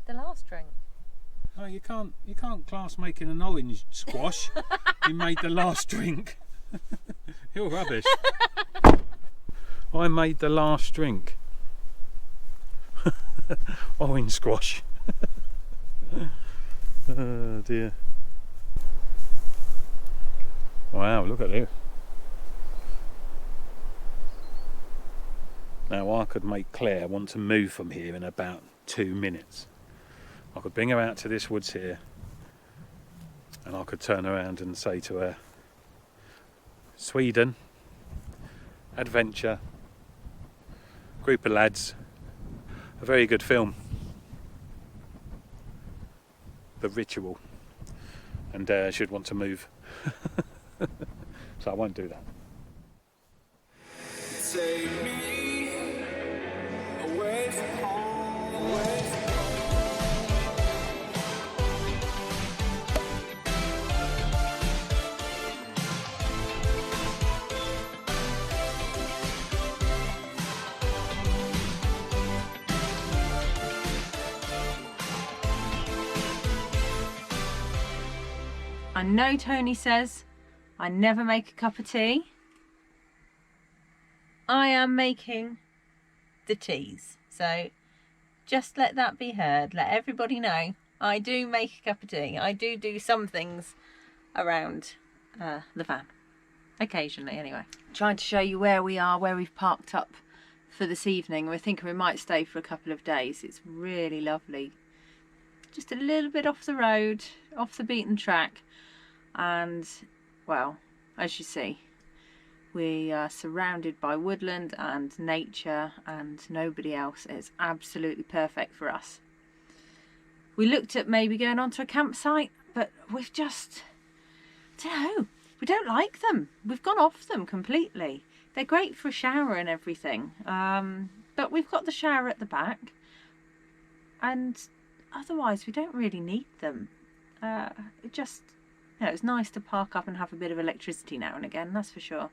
the last drink. Oh, you can't class making an orange squash. You made the last drink. You're rubbish. I made the last drink. Orange squash. Oh dear. Wow, look at this. Now I could make Claire want to move from here in about 2 minutes. I could bring her out to this woods here and I could turn around and say to her, Sweden, adventure, group of lads, a very good film, The Ritual, and she'd want to move. So I won't do that. Take me away from home, away from I know Tony says I never make a cup of tea. I am making the teas, so just let that be heard. Let everybody know I do make a cup of tea. I do some things around the van, occasionally anyway. Trying to show you where we are, where we've parked up for this evening. We're thinking we might stay for a couple of days. It's really lovely. Just a little bit off the road, off the beaten track, and well, as you see, we are surrounded by woodland and nature and nobody else. It's absolutely perfect for us. We looked at maybe going onto a campsite, but we've just, I don't know, we don't like them. We've gone off them completely. They're great for a shower and everything, but we've got the shower at the back, and otherwise we don't really need them. It just, you know, it's nice to park up and have a bit of electricity now and again, that's for sure.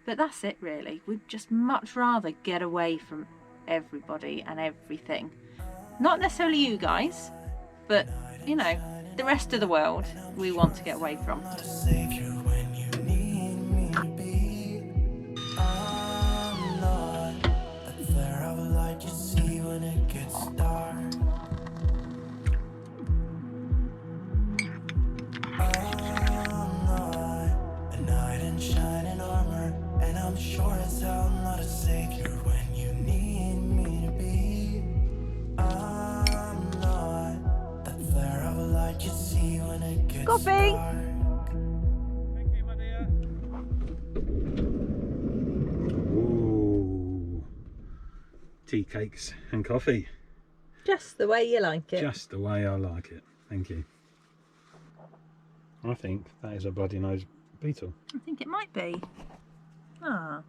But that's it really. We'd just much rather get away from everybody and everything. Not necessarily you guys, but you know, the rest of the world we want to get away from. Coffee! Thank you, my dear. Ooh. Tea cakes and coffee. Just the way you like it. Just the way I like it. Thank you. I think that is a bloody nose beetle. I think it might be. Ah.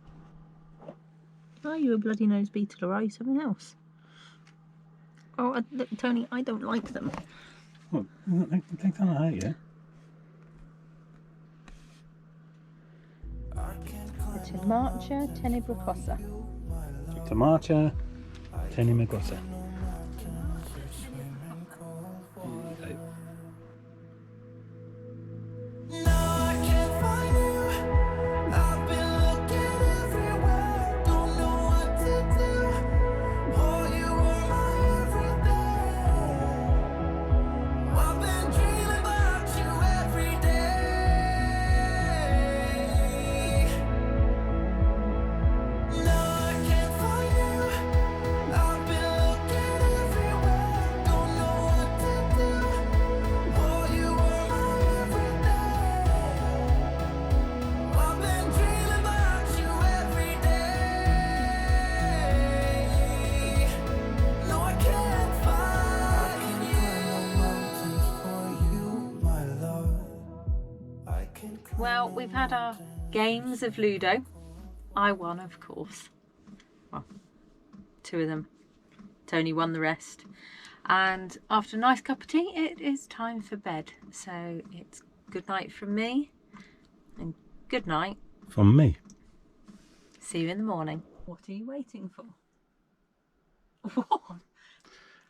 Are you a bloody nose beetle or are you something else? Oh, look, Tony, I don't like them. What? They don't hurt you. Tomacha tenebracosa. Tomacha tenebracosa. Well, we've had our games of Ludo. I won, of course. Well, 2 of them. Tony won the rest. And after a nice cup of tea, it is time for bed. So it's good night from me and good night from me. See you in the morning. What are you waiting for? What?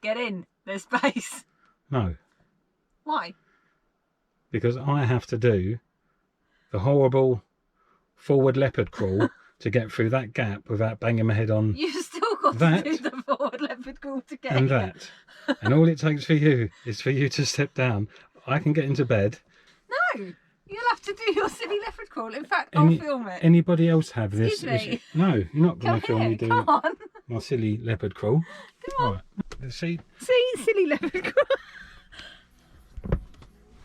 Get in. There's space. No, Why? because I have to do the horrible forward leopard crawl to get through that gap without banging my head on You've still got that to do the forward leopard crawl to get and here. that. And all it takes for you is for you to step down. I can get into bed. No, you'll have to do your silly leopard crawl. In fact, I'll film it. Anybody else have this? Excuse me. No, you're not going Come to film here, me do come on. my silly leopard crawl. Come on. Right. See, silly leopard crawl.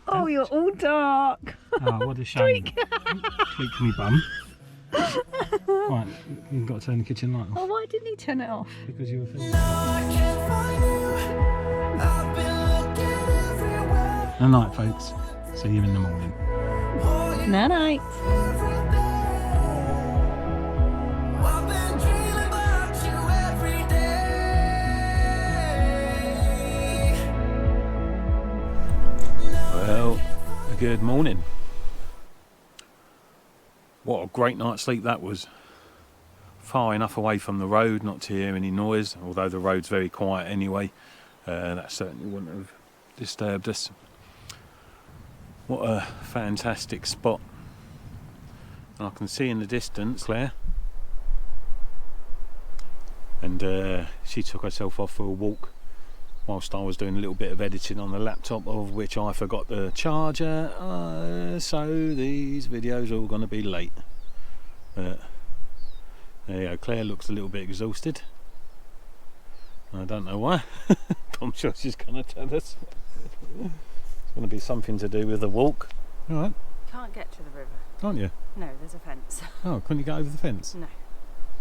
Oh, you're all dark. oh, what a shame. Tweak me bum. Right, you've got to turn the kitchen light off. Oh, why didn't he turn it off? Because you were filming. Good night, folks. See you in the morning. Night night. Well, good morning. What a great night's sleep that was. Far enough away from the road not to hear any noise, although the road's very quiet anyway. That certainly wouldn't have disturbed us. What a fantastic spot. And I can see in the distance there. And she took herself off for a walk whilst I was doing a little bit of editing on the laptop, of which I forgot the charger, so these videos are all going to be late. But there you go, Claire looks a little bit exhausted. I don't know why. I'm sure she's going to tell us. It's going to be something to do with the walk. Alright. Can't get to the river. Can't you? No, there's a fence. Oh, couldn't you get over the fence? No.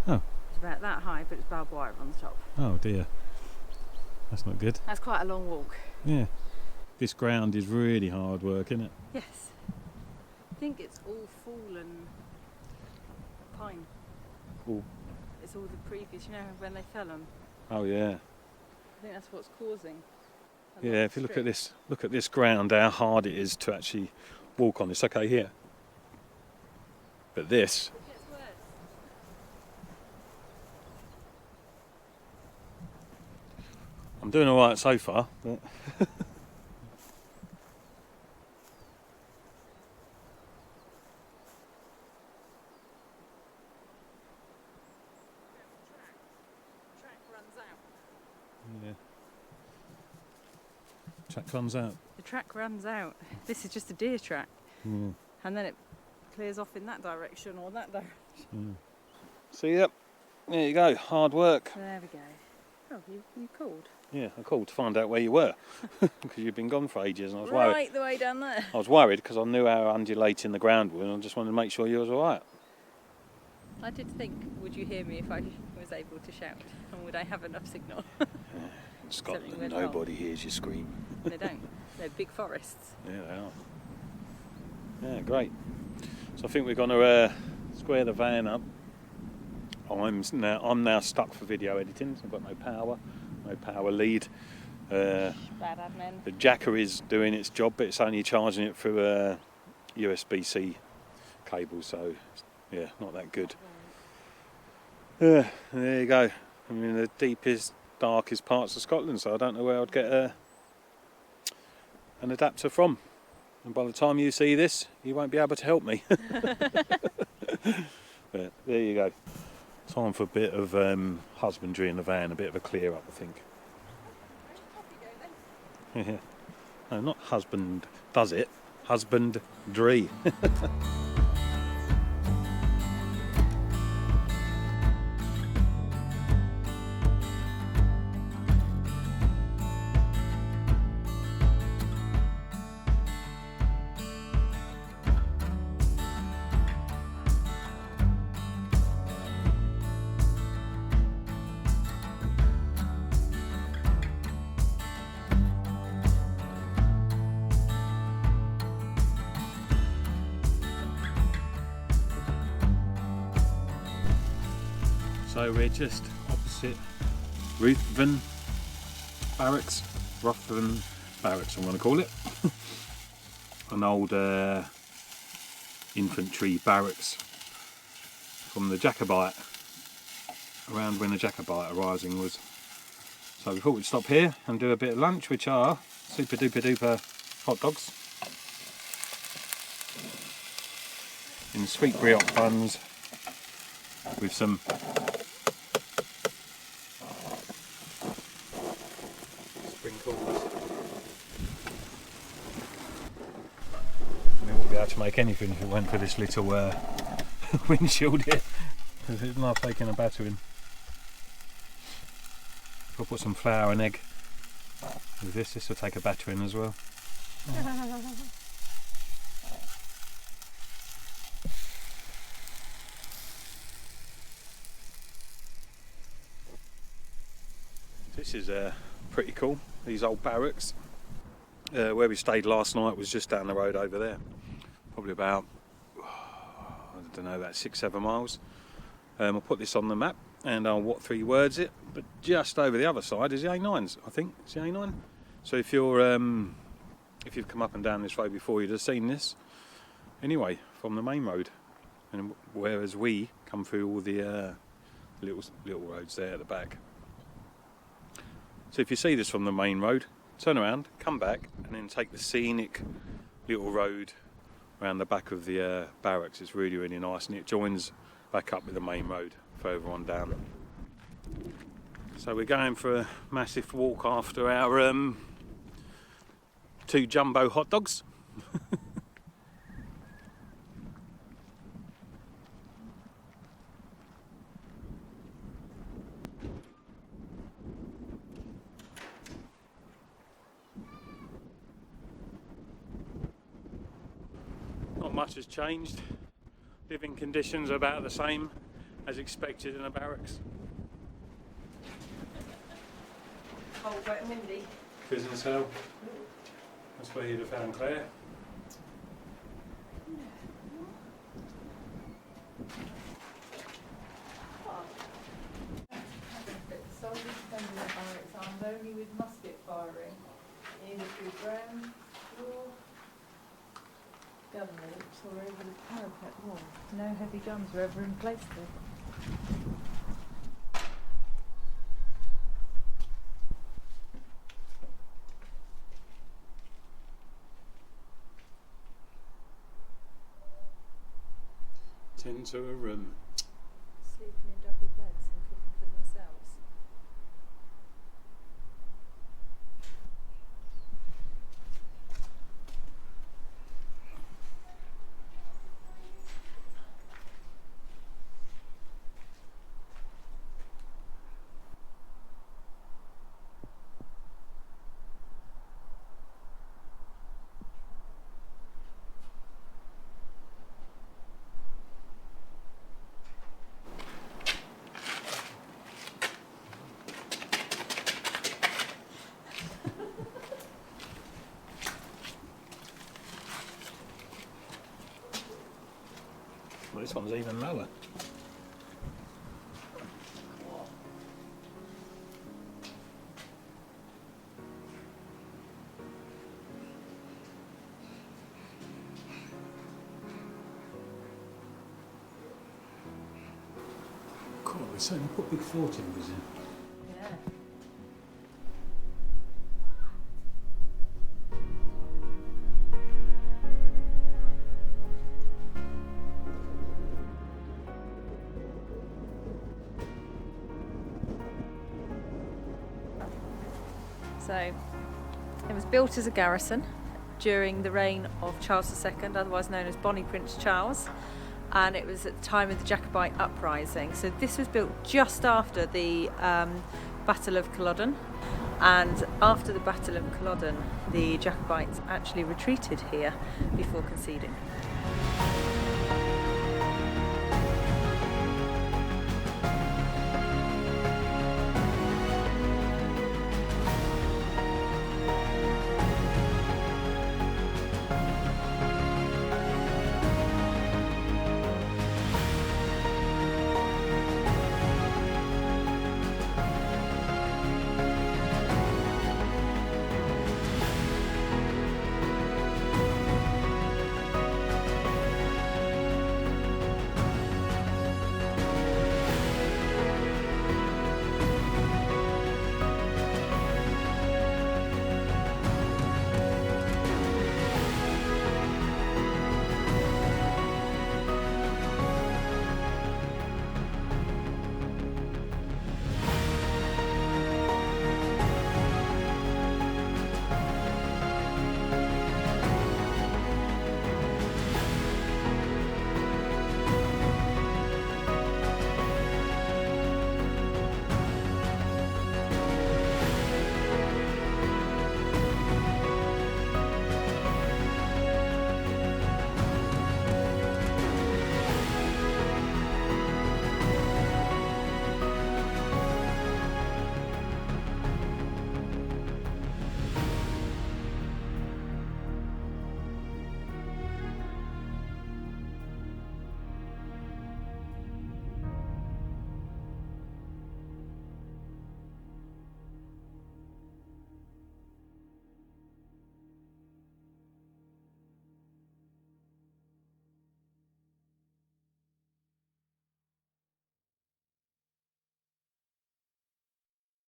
Oh. It's about that high, but it's barbed wire on the top. Oh dear. That's not good. That's quite a long walk. Yeah. This ground is really hard work, isn't it? Yes. I think it's all fallen pine. Cool. It's all the previous, you know, when they fell them. Oh yeah. I think that's what's causing. Yeah, if you look at this ground, how hard it is to actually walk on. It's okay here. But this, It gets worse. I'm doing alright so far, but Track runs out. yeah. Track comes out. The track runs out. This is just a deer track. Mm. And then it clears off in that direction or that direction. Mm. So yep, there you go, hard work. There we go. Oh, you called? Yeah, I called to find out where you were because you've been gone for ages, and I was worried. Right the way down there. I was worried because I knew how undulating the ground was, and I just wanted to make sure you was all right. I did think, would you hear me if I was able to shout? And would I have enough signal? In Scotland, nobody hears you scream. They don't. They're big forests. Yeah, they are. Yeah, great. So I think we're going to square the van up. I'm now stuck for video editing. So I've got no power lead. Bad admin. The jacker is doing its job, but it's only charging it through a USB-C cable, so yeah, not that good. There you go. I'm in the deepest, darkest parts of Scotland, so I don't know where I'd get an adapter from. And by the time you see this, you won't be able to help me. But there you go. Time for a bit of husbandry in the van, a bit of a clear up, I think. Yeah. No, not husband does it, husbandry. So we're just opposite Ruthven Barracks, I'm going to call it. An old infantry barracks from the Jacobite, around when the Jacobite rising was So we thought we'd stop here and do a bit of lunch, which are super duper duper hot dogs in sweet brioche buns with some sprinkles. We wouldn't be able to make anything if it went for this little windshield here, because it's not taking a battering. We'll put some flour and egg with this. This will take a battering as well. This is pretty cool, these old barracks. Where we stayed last night was just down the road over there. Probably about, I don't know, about 6-7 miles. I'll put this on the map and I'll what 3 words it, but just over the other side is the A9s, I think. It's the A9. So if you're if you've come up and down this road before, you'd have seen this anyway from the main road. And whereas we come through all the little roads there at the back. So if you see this from the main road, turn around, come back, and then take the scenic little road around the back of the barracks. It's really, really nice, and it joins back up with the main road further on down. So we're going for a massive walk after our 2 jumbo hot dogs. Not much has changed. Living conditions are about the same as expected in a barracks. Cold, wet and windy. Prison cell. That's where you'd have found Claire. Solely defending the barracks armed only with musket firing, either through ground, floor, gun loops or over the parapet wall. No heavy guns were ever in place there. Tend to a room. Sleeping in double beds and cooking for themselves. Well, this one's even lower. God, we certainly put big floor timbers in. Yeah. So, it was built as a garrison during the reign of Charles II, otherwise known as Bonnie Prince Charles, and it was at the time of the Jacobite uprising. So this was built just after the Battle of Culloden, and after the Battle of Culloden, the Jacobites actually retreated here before conceding.